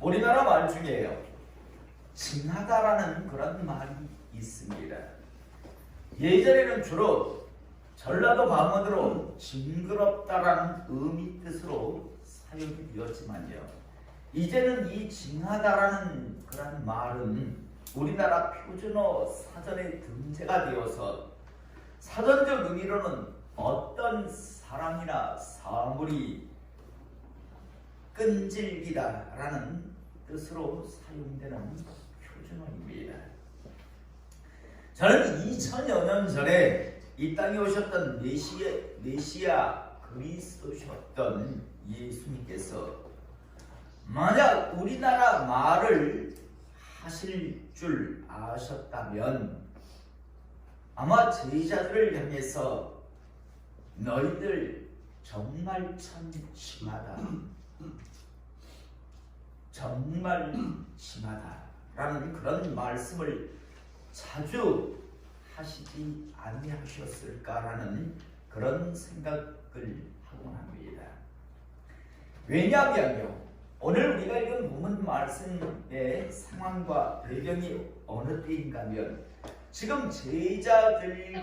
우리나라 말 중에요, 징하다라는 그런 말이 있습니다. 예전에는 주로 전라도 방언으로 징그럽다라는 의미 뜻으로 사용이 되었지만요, 이제는 이 징하다라는 그런 말은 우리나라 표준어 사전에 등재가 되어서 사전적 의미로는 어떤 사람이나 사물이 끈질기다라는 뜻으로 사용되는 표준어입니다. 저는 2000여 년 전에 이 땅에 오셨던 메시아 그리스도셨던 예수님께서 만약 우리나라 말을 하실 줄 아셨다면 아마 제자들을 향해서 너희들 정말 참 심하다, 정말 심하다라는 그런 말씀을 자주 하시지 아니하셨을까라는 그런 생각을 하곤 합니다. 왜냐하면요, 오늘 우리가 읽은 본문 말씀의 상황과 배경이 어느 때인가 하면 지금 제자들은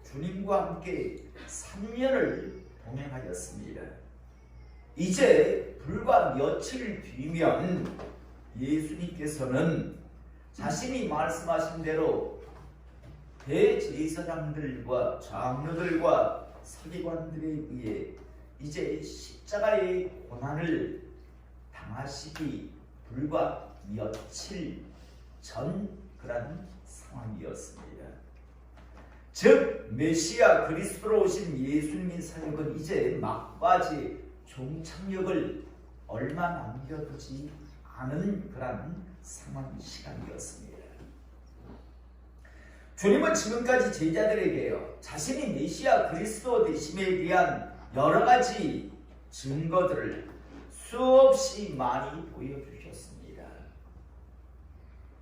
주님과 함께 3년을 동행하였습니다. 이제 불과 며칠 뒤면 예수님께서는 자신이 말씀하신 대로 대제사장들과 장로들과 서기관들에 의해 이제 십자가의 고난을 당하시기 불과 며칠 전 그런 상황이었습니다. 즉 메시아 그리스도로 오신 예수님의 사역은 이제 막바지 종착역을 얼마 남겨두지 않은 그런 상황 시간이었습니다. 주님은 지금까지 제자들에게요, 자신이 메시아 그리스도 되심에 대한 여러 가지 증거들을 수없이 많이 보여주셨습니다.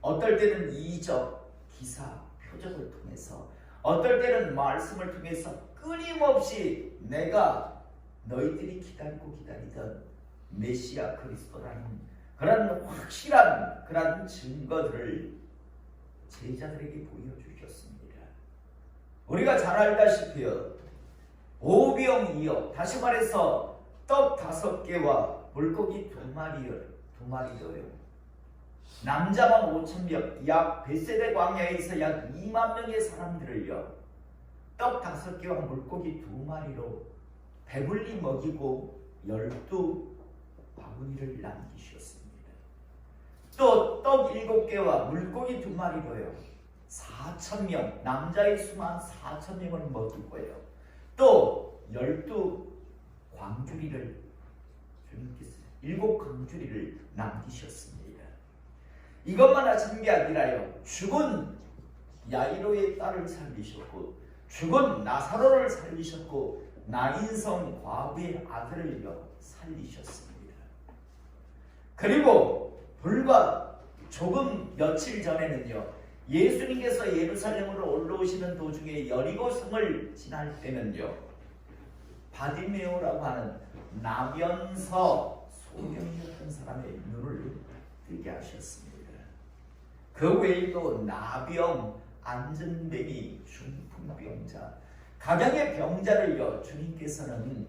어떨 때는 이적, 기사, 표적을 통해서, 어떨 때는 말씀을 통해서 끊임없이 내가 너희들이 기다리고 기다리던 메시아 그리스도라는 그런 확실한 그런 증거들을 제자들에게 보여주셨습니다. 우리가 잘 알다시피요, 오병이어, 다시 말해서 떡 5개와 물고기 2마리로요, 남자만 5,000명, 약 벳세다 광야에서 약 2만 명의 사람들을요, 떡 5개와 물고기 2마리로 배불리 먹이고 12바구니를 남기셨습니다. 또 떡 7개와 물고기 2마리로요, 4,000명, 남자의 수만 4,000명을 먹이고요, 또 12광주리를 주님께서 7광주리를 남기셨습니다. 이것만 하신 게 아니라요, 죽은 야이로의 딸을 살리셨고, 죽은 나사로를 살리셨고, 나인성 과부의 아들을요 살리셨습니다. 그리고 불과 조금 며칠 전에는요, 예수님께서 예루살렘으로 올라오시는 도중에 여리고성을 지날 때는요, 바디메오라고 하는 나면서 소경이었던 사람의 눈을 뜨게 하셨습니다. 그 외에도 나병, 안전뱅이, 중풍병자, 각양의 병자를요 주님께서는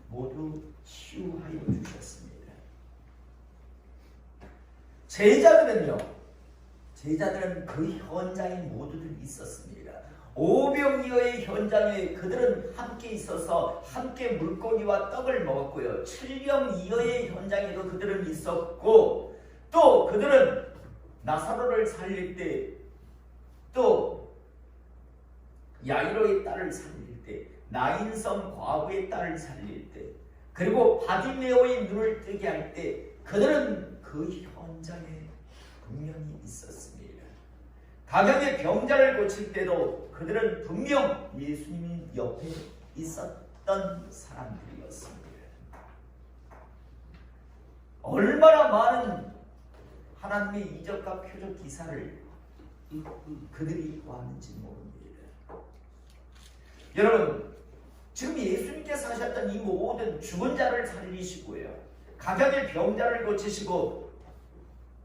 모두 치유하여 주셨습니다. 제자들은 그 현장에 모두들 있었습니다. 오병이어의 현장에 그들은 함께 있어서 함께 물고기와 떡을 먹었고요, 칠병이어의 현장에도 그들은 있었고, 또 그들은 나사로를 살릴 때, 또 야이로의 딸을 살릴 때, 나인성 과부의 딸을 살릴 때, 그리고 바디메오의 눈을 뜨게 할 때 그들은 그 현장에 분명히 있었습니다. 각양의 병자를 고칠 때도 그들은 분명 예수님 옆에 있었던 사람들이었습니다. 얼마나 많은 하나님의 이적과 표적 기사를 그들이 보았는지 모릅니다. 여러분, 지금 예수님께서 하셨던 이 모든 죽은 자를 살리시고요, 가격의 병자를 고치시고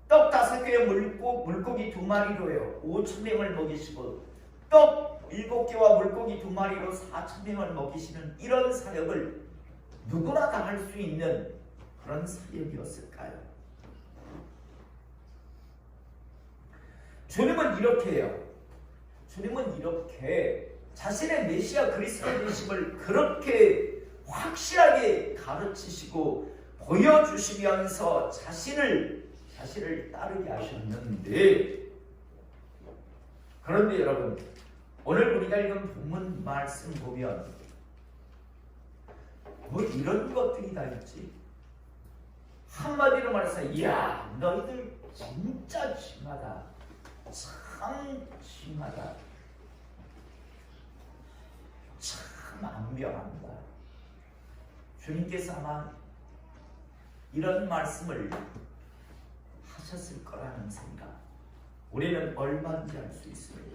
떡 5개에 물고기 2마리로요 5,000명을 먹이시고 떡 7개와 물고기 2마리로 4,000명을 먹이시는 이런 사역을 누구나 다 할 수 있는 그런 사역이었을까요? 주님은 이렇게 해요. 주님은 이렇게 자신의 메시아 그리스도 되심을 그렇게 확실하게 가르치시고 보여주시면서 자신을 따르게 하셨는데, 그런데 여러분 오늘 우리가 읽은 본문 말씀 보면 뭐 이런 것들이 다 있지. 한마디로 말해서 이야 너희들 진짜 심하다. 참 심하다. 참 안병한다. 주님께서 아마 이런 말씀을 하셨을 거라는 생각 우리는 얼마든지 할 수 있습니다.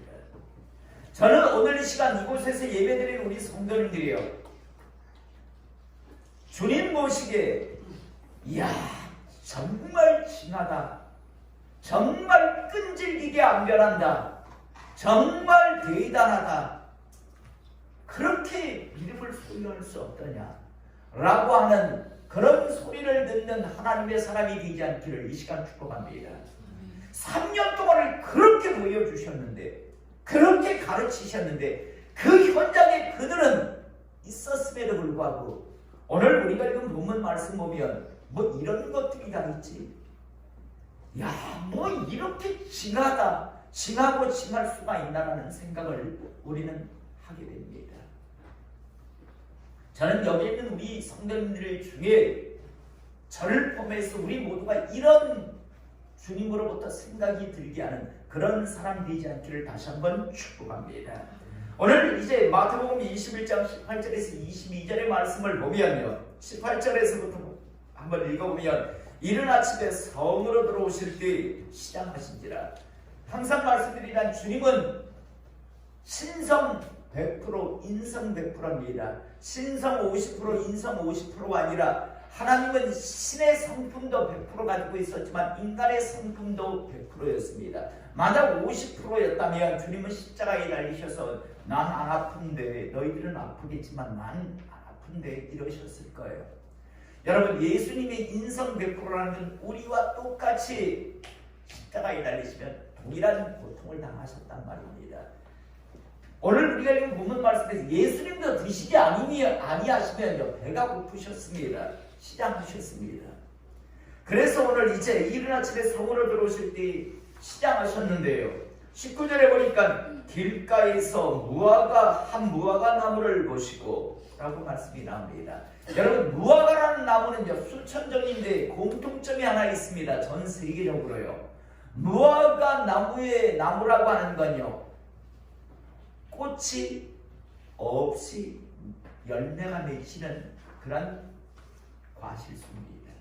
저는 오늘 이 시간 이곳에서 예배드린 우리 성도님들이요, 주님 모시기에 이야 정말 징하다, 정말 끈질기게 안변한다, 정말 대단하다, 그렇게 믿음을 소유할 수 없더냐 라고 하는 그런 소리를 듣는 하나님의 사람이 되지 않기를 이 시간 축복합니다. 3년 동안을 그렇게 보여주셨는데, 그렇게 가르치셨는데 그 현장에 그들은 있었음에도 불구하고 오늘 우리가 읽은 본문 말씀 보면 뭐 이런 것들이 다 있지. 야, 뭐 이렇게 징하고 징할 수가 있나라는 생각을 우리는 하게 됩니다. 저는 여기 있는 우리 성도님들 중에 저를 포함해서 우리 모두가 이런 주님으로부터 생각이 들게 하는 그런 사람이 되지 않기를 다시 한번 축복합니다. 오늘 이제 마태복음 21장 18절에서 22절의 말씀을 보면요, 18절에서부터 한번 읽어보면 이른 아침에 성으로 들어오실 때 시장하신지라. 항상 말씀드리란 주님은 신성 100% 인성 100%입니다. 신성 50% 인성 50%가 아니라 하나님은 신의 성품도 100% 가지고 있었지만 인간의 성품도 100%였습니다. 만약 50%였다면 주님은 십자가에 달리셔서 난 안 아픈데 너희들은 아프겠지만 난 안 아픈데 이러셨을 거예요. 여러분, 예수님의 인성 100%라는 건 우리와 똑같이 십자가에 달리시면 동일한 고통을 당하셨단 말입니다. 오늘 우리가 읽은 본문 말씀에서 예수님도 드시지 아니하시면요 배가 고프셨습니다. 시장하셨습니다. 그래서 오늘 이제 이른 아침에 성으로 들어오실 때 시장하셨는데요, 19절에 보니까 길가에서 한 무화과 나무를 보시고 라고 말씀이 나옵니다. 여러분, 무화과라는 나무는요 수천 종인데 공통점이 하나 있습니다. 전 세계적으로요. 무화과 나무라고 하는 건요 꽃이 없이 열매가 맺히는 그런 과실수입니다.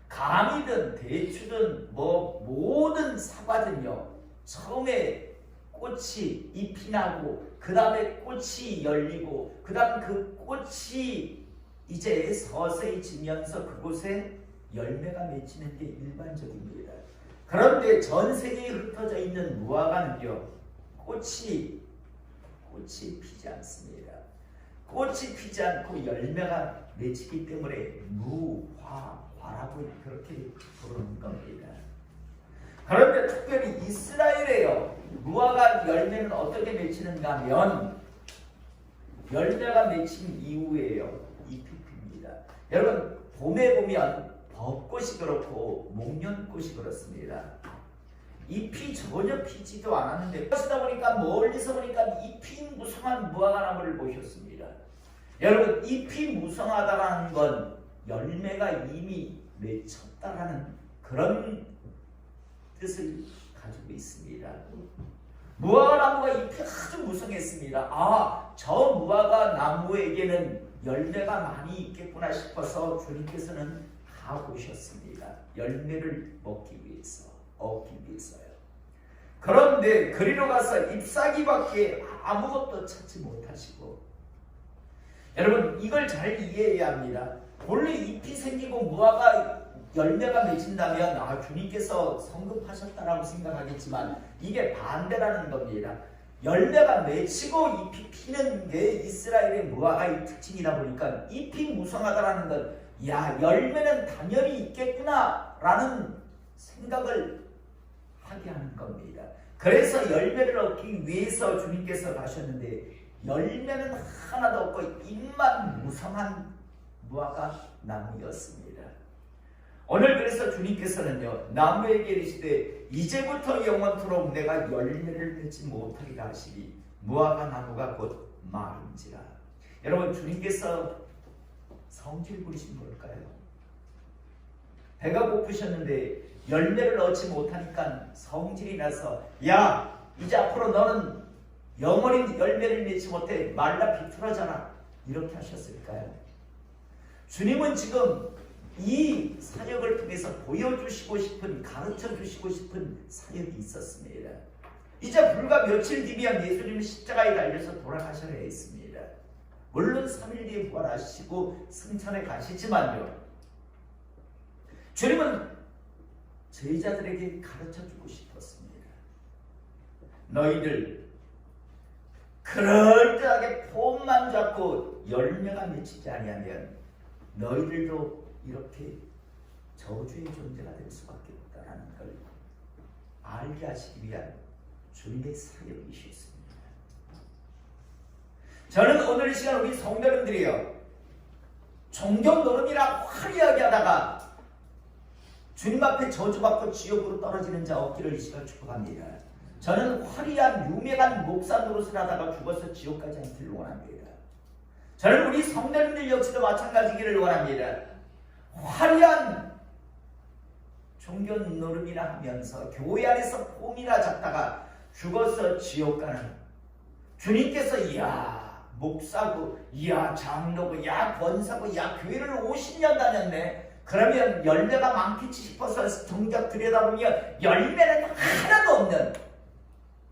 감이든 대추든 뭐 모든 사과든요 처음에 꽃이 잎이 나고 그 다음에 꽃이 열리고 그 다음 그 꽃이 이제 서서히 지면서 그곳에 열매가 맺히는 게 일반적입니다. 그런데 전 세계에 흩어져 있는 무화과는요 꽃이 피지 않습니다. 꽃이 피지 않고 열매가 맺히기 때문에 무화과라고 그렇게 부르는 겁니다. 그런데 특별히 이스라엘에요 무화과 열매는 어떻게 맺히는가 하면 열매가 맺힌 이후에요 잎이 핍니다. 여러분, 봄에 보면 벚꽃이 그렇고 목련꽃이 그렇습니다. 잎이 전혀 피지도 않았는데 그러다 보니까 멀리서 보니까 잎이 무성한 무화과나무를 보셨습니다. 여러분, 잎이 무성하다는 건 열매가 이미 맺혔다라는 그런 뜻을 가지고 있습니다. 무화과나무가 잎이 아주 무성했습니다. 저 무화과 나무에게는 열매가 많이 있겠구나 싶어서 주님께서는 가보셨습니다. 열매를 얻기 위해서요. 그런데 그리로 가서 잎사귀밖에 아무것도 찾지 못하시고, 여러분 이걸 잘 이해해야 합니다. 본래 잎이 생기고 무화과 열매가 맺힌다면 주님께서 성급하셨다라고 생각하겠지만 이게 반대라는 겁니다. 열매가 맺히고 잎이 피는 게 이스라엘의 무화과의 특징이다 보니까 잎이 무성하다라는 건 열매는 당연히 있겠구나 라는 생각을 하게 하는 겁니다. 그래서 열매를 얻기 위해서 주님께서 가셨는데 열매는 하나도 없고 잎만 무성한 무화과 나무였습니다. 오늘 그래서 주님께서는요 나무에게 이르시되 이제부터 영원토록 내가 열매를 맺지 못하리라 하시니 무화과 나무가 곧 마른지라. 여러분 주님께서 성질 부리신 걸까요? 배가 고프셨는데 열매를 얻지 못하니까 성질이 나서 이제 앞으로 너는 영원히 열매를 맺지 못해 말라 비틀어져라 이렇게 하셨을까요? 주님은 지금 이 사역을 통해서 보여주시고 싶은 가르쳐주시고 싶은 사역이 있었습니다. 이제 불과 며칠 뒤면 예수님은 십자가에 달려서 돌아가셔야 했습니다. 물론 3일 뒤에 부활하시고 승천에 가시지만요 주님은 제자들에게 가르쳐주고 싶었습니다. 너희들 그럴듯하게 폼만 잡고 열매가 맺히지 아니하면 너희들도 이렇게 저주의 존재가 될 수밖에 없다는 걸 알게 하시기 위한 주님의 사역이셨습니다. 저는 오늘 이 시간 우리 성도님들이요 종교 노름이라 화려하게 하다가 주님 앞에 저주받고 지옥으로 떨어지는 자 없기를 이 시간 축복합니다. 저는 화려한 유명한 목사 노릇을 하다가 죽어서 지옥 가지 않기를 원합니다. 저는 우리 성도님들 역시도 마찬가지기를 원합니다. 화려한 종교 노름이라 하면서 교회 안에서 폼이나 잡다가 죽어서 지옥 가는 주님께서 목사고 장로고 권사고 교회를 50년 다녔네. 그러면 열매가 많겠지 싶어서 정작 들여다보면 열매는 하나도 없는,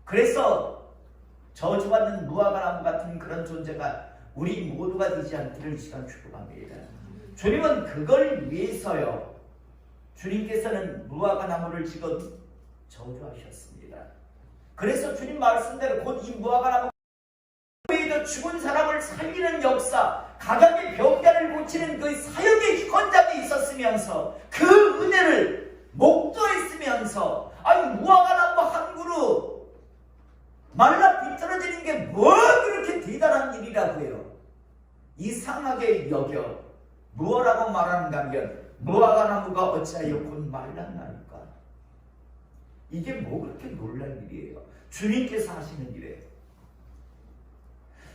그래서 저주받는 무화과나무 같은 그런 존재가 우리 모두가 되지 않기를 이 시간 축복합니다. 주님은 그걸 위해서요 주님께서는 무화과나무를 지금 저주하셨습니다. 그래서 주님 말씀대로 곧 이 무화과나무 죽은 사람을 살리는 역사, 가감의 병자를 고치는 그 사역의 현장에 있었으면서 그 은혜를 목도했으면서 무화과나무 한 그루 말라 비틀어지는 게 뭐 그렇게 대단한 일이라고요. 이상하게 여겨 무엇라고 말하는가 하면 무화과나무가 어찌하여 곧 말랐나니까. 이게 뭐 그렇게 놀랄 일이에요. 주님께서 하시는 일이에요.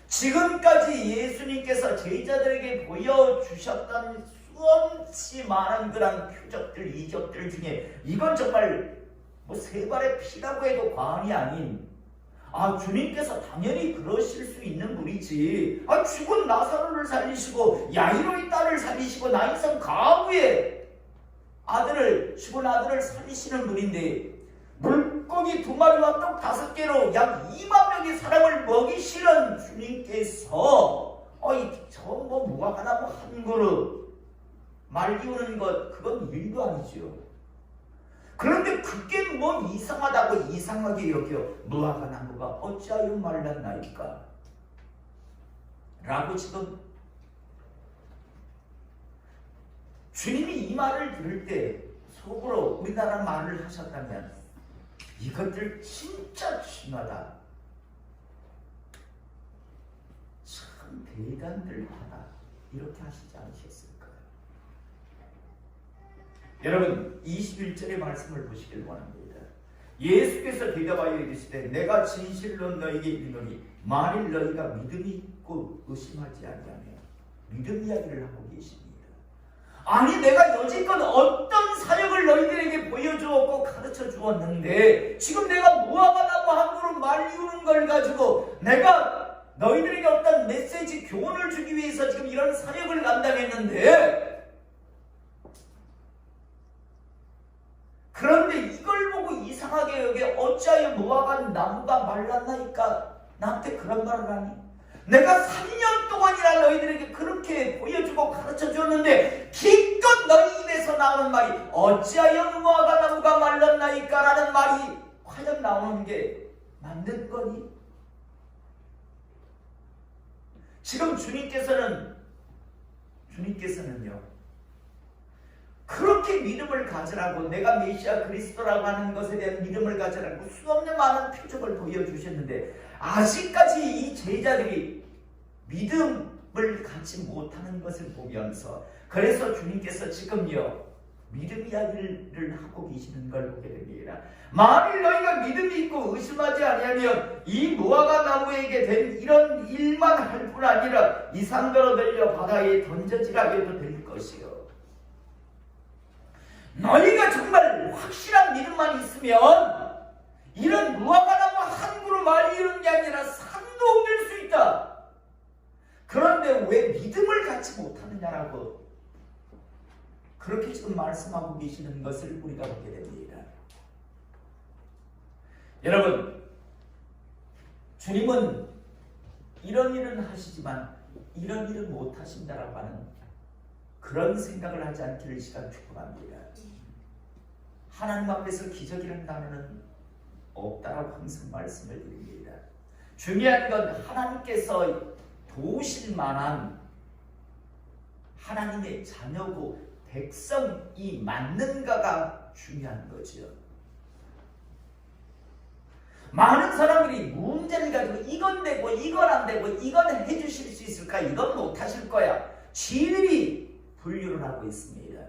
지금까지 예수님께서 제자들에게 보여주셨던 수없이 많은 그런 표적들, 이적들 중에 이건 정말 세 발의 피라고 해도 과언이 아닌, 주님께서 당연히 그러실 수 있는 분이지. 죽은 나사로를 살리시고 야이로의 딸을 살리시고 나인성 가후의 죽은 아들을 살리시는 분인데 물고기 2마리와 떡 5개로 약 2만 명의 사람을 먹이시는 주님께서 무화과나무 한 그루 말 기우는 것, 그건 일도 아니죠. 그런데 그게 뭐 이상하다고 이상하게 여겨 무화과나무가 어찌하여 말랐나이까 라고 지금 주님이 이 말을 들을 때 속으로 우리나라 말을 하셨다면 이것들 진짜 심하다, 참 대단들 하다, 이렇게 하시지 않으셨을까요? 여러분 21절의 말씀을 보시길 원합니다. 예수께서 대답하여 이르시되 내가 진실로 너에게 이르노니 만일 너희가 믿음이 있고 의심하지 아니하면, 믿음 이야기를 하고 계십니다. 내가 여지껏 어떤 사역을 너희들에게 보여주었고 가르쳐 주었는데 지금 내가 무화과나무 한 그루 말리우는 걸 가지고 내가 너희들에게 어떤 메시지 교훈을 주기 위해서 지금 이런 사역을 감당했는데, 그런데 이걸 보고 이상하게 여기 어찌하여 무화과나무가 말랐나이까 나한테 그런 말을 하니? 내가 3년 동안이나 너희들에게 그렇게 보여주고 가르쳐 줬는데 기껏 너희 입에서 나오는 말이 어찌하여 무화과 나무가 말랐나이까 라는 말이 과연 나오는 게 맞는 거니? 지금 주님께서는요 그렇게 믿음을 가지라고, 내가 메시아 그리스도라고 하는 것에 대한 믿음을 가지라고 수없는 많은 표적을 보여주셨는데 아직까지 이 제자들이 믿음을 갖지 못하는 것을 보면서, 그래서 주님께서 지금요 믿음 이야기를 하고 계시는 걸 보게 됩니다. 만일 너희가 믿음이 있고 의심하지 아니하면 이 무화과 나무에게 된 이런 일만 할 뿐 아니라 이 산더러 들려 바다에 던져지라 해도 될 것이요. 너희가 정말 확실한 믿음만 있으면 이런 무화과 나무 한 그루 말리는 게 아니라 산도 옮길 수 있다. 그런데 왜 믿음을 갖지 못하느냐라고 그렇게 지금 말씀하고 계시는 것을 우리가 보게 됩니다. 여러분, 주님은 이런 일은 하시지만 이런 일은 못 하신다라고 하는 그런 생각을 하지 않기를 시간 축복합니다. 하나님 앞에서 기적이라는 단어는 없다라고 항상 말씀을 드립니다. 중요한 건 하나님께서 도우실 만한 하나님의 자녀고 백성이 맞는가가 중요한 거죠. 많은 사람들이 문제를 가지고 이건 되고 이건 안 되고 이건 해주실 수 있을까, 이건 못하실 거야, 지들이 분류를 하고 있습니다.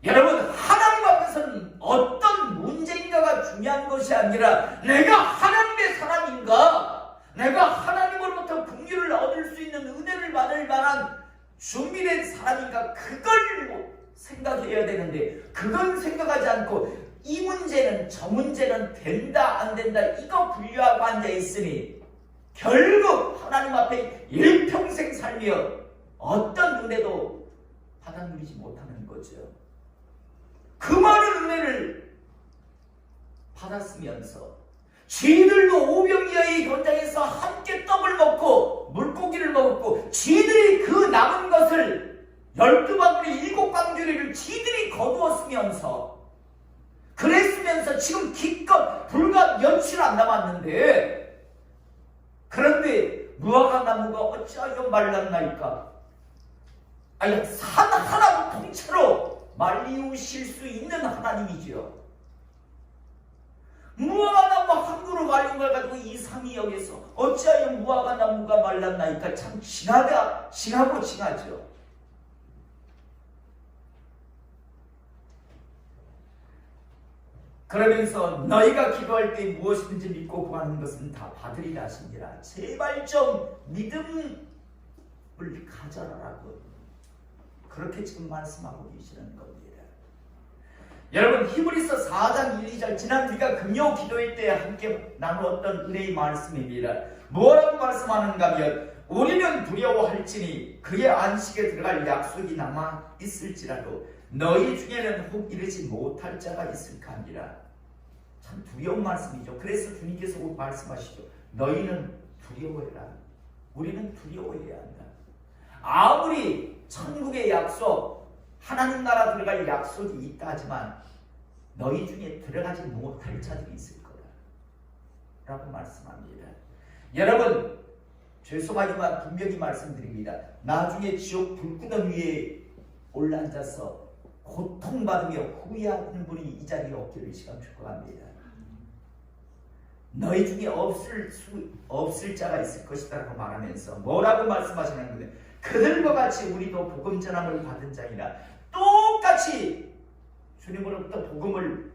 여러분, 하나님 앞에서는 어떤 문제인가가 중요한 것이 아니라 내가 하나님의 사람인가, 내가 하나님으로부터 긍휼을 얻을 수 있는 은혜를 받을 만한 준비된 사람인가, 그걸 생각해야 되는데 그건 생각하지 않고 이 문제는 저 문제는 된다 안 된다 이거 분류하고 앉아 있으니 결국 하나님 앞에 일평생 살며 어떤 은혜도 받아 누리지 못하는 거죠. 그 많은 은혜를 받았으면서 쥐들도 오병이어의 현장에서 함께 떡을 먹고 물고기를 먹었고 쥐들이 그 남은 것을 12바구니 7광주리를 쥐들이 거두었으면서 그랬으면서 지금 기껏 불과 며칠 안 남았는데, 그런데 무화과 나무가 어찌하여 말랐나이까? 아니, 산 하나도 통째로 말리우실 수 있는 하나님이지요. 무화과 나무 한 그루 말린 걸 가지고 이상히 여기서 어찌하여 무화과 나무가 말랐나이까? 참 징하고 징하죠. 그러면서 너희가 기도할 때 무엇이든지 믿고 구하는 것은 다 받으리라 하시니라. 제발 좀 믿음을 가져라라고 그렇게 지금 말씀하고 계시는 겁니다. 여러분, 히브리서 4장 1, 2절 지난 우리가 금요 기도회 때 함께 나누었던 은혜의 말씀입니다. 뭐라고 말씀하는가 하면 우리는 두려워할지니 그의 안식에 들어갈 약속이 남아 있을지라도 너희 중에는 혹 이르지 못할 자가 있을까 하니라. 참 두려운 말씀이죠. 그래서 주님께서 곧 말씀하시죠. 너희는 두려워해라. 우리는 두려워해야 한다. 아무리 천국의 약속, 하나님 나라 들어갈 약속이 있다 하지만 너희 중에 들어가지 못할 자들이 있을 거다 라고 말씀합니다. 여러분, 죄송하지만 분명히 말씀드립니다. 나중에 지옥 불구덩 위에 올라앉아서 고통받으며 후회하는 분이 이 자리에 없기를 시간 축복합니다. 너희 중에 없을 자가 있을 것이다 라고 말하면서 뭐라고 말씀하시는 거예요? 그들과 같이 우리도 복음 전함을 받은 자이라, 똑같이 주님으로부터 복음을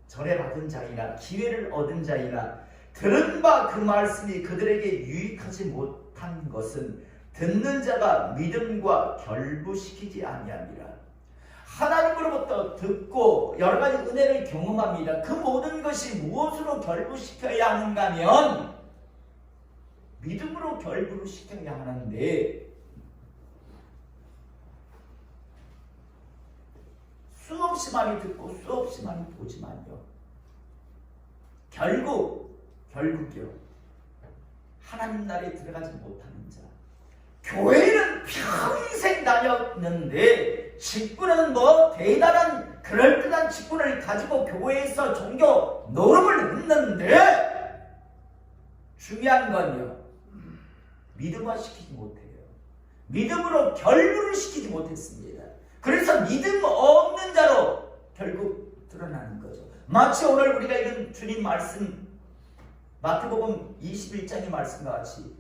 전해받은 자이라, 기회를 얻은 자이라, 들은 바 그 말씀이 그들에게 유익하지 못한 것은 듣는 자가 믿음과 결부시키지 아니하니라. 하나님으로부터 듣고 여러 가지 은혜를 경험합니다. 그 모든 것이 무엇으로 결부시켜야 하는가 하면 믿음으로 결부를 시켜야 하는데, 수없이 많이 듣고 수없이 많이 보지만요, 결국요 하나님 나라에 들어가지 못하는 자, 교회는 평생 다녔는데 직분은 뭐 대단한 그럴듯한 직분을 가지고 교회에서 종교 노름을 했는데 중요한 건요, 믿음화시키지 못해요. 믿음으로 결부를 시키지 못했습니다. 그래서 믿음 없는 자로 결국 드러나는 거죠. 마치 오늘 우리가 읽은 주님 말씀, 마태복음 21장의 말씀과 같이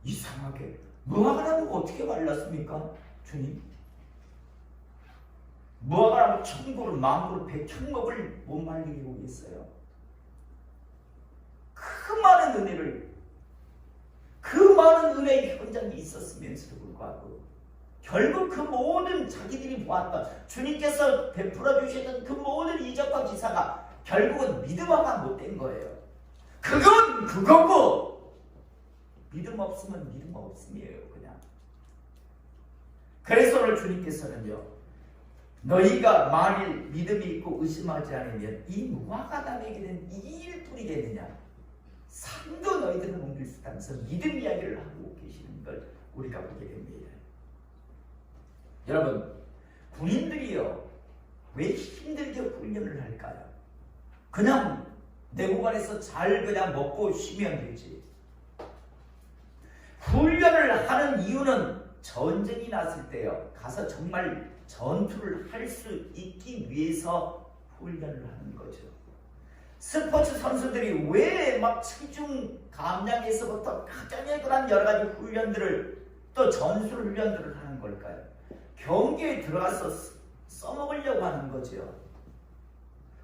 이상하게 무화과 나무가 어떻게 말랐습니까? 주님, 무화과 나무 1000그루, 10,000그루, 100,000먹을 못 말리게 오겠어요. 그 많은 은혜를, 그 많은 은혜의 현장이 있었으면서도 불구하고 결국 그 모든 자기들이 보았던 주님께서 베풀어 주시던 그 모든 이적과 기사가 결국은 믿음화가 못된 거예요. 그건 그거고 믿음 없으면 믿음 없음이에요. 그냥. 그래서 오늘 주님께서는요, 너희가 만일 믿음이 있고 의심하지 않으면 이 무화과나무에게는 이 일 뿐이겠느냐, 산도 너희들은 옮길 수 있다면서 믿음 이야기를 하고 계시는 걸 우리가 보게 됩니다. 여러분, 군인들이요, 왜 힘들게 훈련을 할까요? 그냥 내무반에서 잘 그냥 먹고 쉬면 되지. 훈련을 하는 이유는 전쟁이 났을 때요, 가서 정말 전투를 할 수 있기 위해서 훈련을 하는 거죠. 스포츠 선수들이 왜 막 체중 감량에서부터 가장의 그런 여러 가지 훈련들을, 또 전술 훈련들을 하는 걸까요? 경기에 들어가서 써먹으려고 하는 거죠.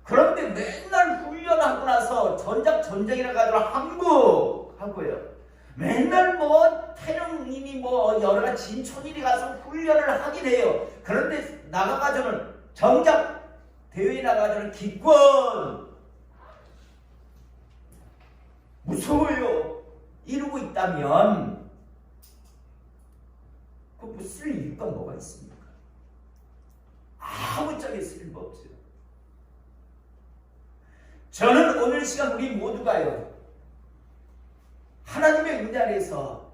그런데 맨날 훈련하고 나서 전쟁이라 가지고 항복하고요, 맨날 뭐 태릉이니 뭐 여러 가지 진천이니 가서 훈련을 하긴 해요. 그런데 나가가지고는 정작 대회에 나가가지고는 기권 무서워요 이러고 있다면 그 쓸 이유가 뭐가 있습니까? 아무짝에 쓸모없어요. 저는 오늘 시간 우리 모두가요, 하나님의 은혜 안에서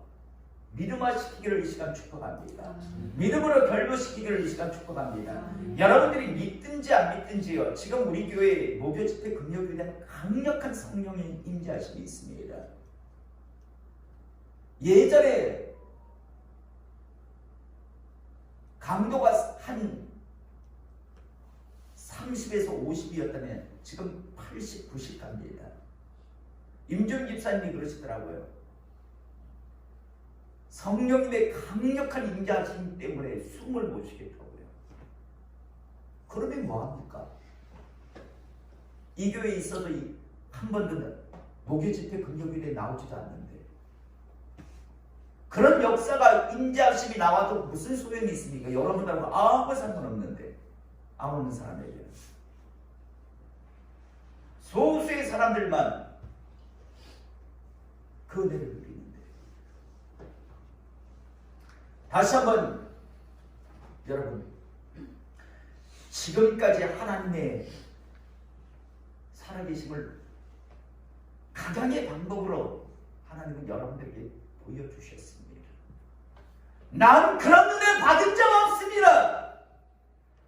믿음화시키기를 이 시간 축복합니다. 믿음으로 결부시키기를 이 시간 축복합니다. 여러분들이 믿든지 안 믿든지요, 지금 우리 교회 목요 집회 금요일에 대한 강력한 성령의 임재하심이 있습니다. 예전에 강도가 한 30에서 50이었다면 지금 80, 90 갑니다. 임종 집사님이 그러시더라고요. 성령님의 강력한 임재하심 때문에 숨을 못 쉬겠다고요. 그러면 뭐합니까? 이 교회에 있어도 한 번도 목요 집회 금요일에 나오지도 않는데, 그런 역사가 임재하심이 나와도 무슨 소용이 있습니까? 여러분들하고 아무 상관없는데, 안 오는 사람에게는. 소수의 사람들만 그 은혜를 누리는데, 다시 한번 여러분, 지금까지 하나님의 살아계심을 각양의 방법으로 하나님은 여러분들에게 보여주셨습니다. 난 그런 은혜 받은 적 없습니다,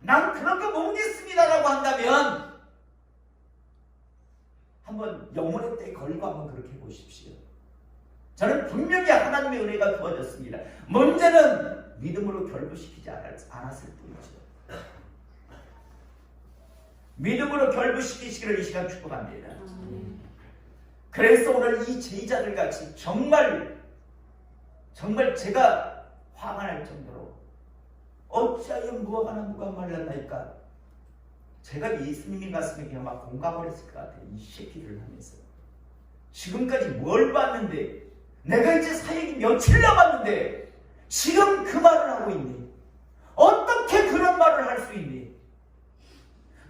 난 그런 거 모르겠습니다라고 한다면 한번 영혼의 때 걸고 한번 그렇게 해보십시오. 저는 분명히 하나님의 은혜가 부어졌습니다. 문제는 믿음으로 결부시키지 않았을 뿐이죠. 믿음으로 결부시키시기를 이 시간 축복합니다. 그래서 오늘 이 제자들 같이 정말 제가 화가 날 정도로 어찌하여 무화과나무가 말랐나이까, 제가 예수님의 가슴에 그냥 막 공감을 했을 것 같아요. 이 새끼를 하면서 지금까지 뭘 봤는데, 내가 이제 사역이 며칠 남았는데 지금 그 말을 하고 있니? 어떻게 그런 말을 할 수 있니?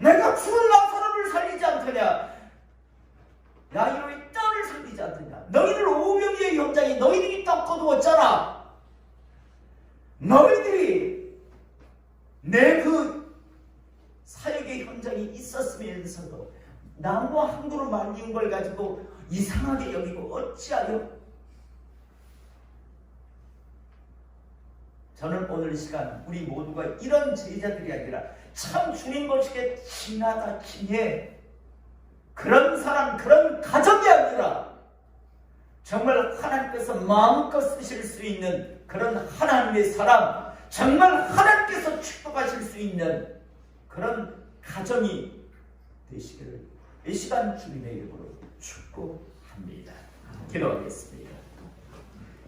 내가 죽은 나사로를 살리지 않더냐, 야이로의 딸을 살리지 않더냐, 너희들 오병이의 현장에 너희들이 떡 거두었잖아. 너희들이 내 그 사역의 현장이 있었으면서도 나무 한 그루 말린 걸 가지고 이상하게 여기고 어찌하여 저는 오늘 시간 우리 모두가 이런 제자들이 아니라 참 주님 보시기에 진하다 진해 그런 사람 그런 가정이 아니라 정말 하나님께서 마음껏 쓰실 수 있는 그런 하나님의 사람, 정말 하나님께서 축복하실 수 있는 그런 가정이 되시기를 이 시간 주님의 이름으로 축복합니다. 기도하겠습니다.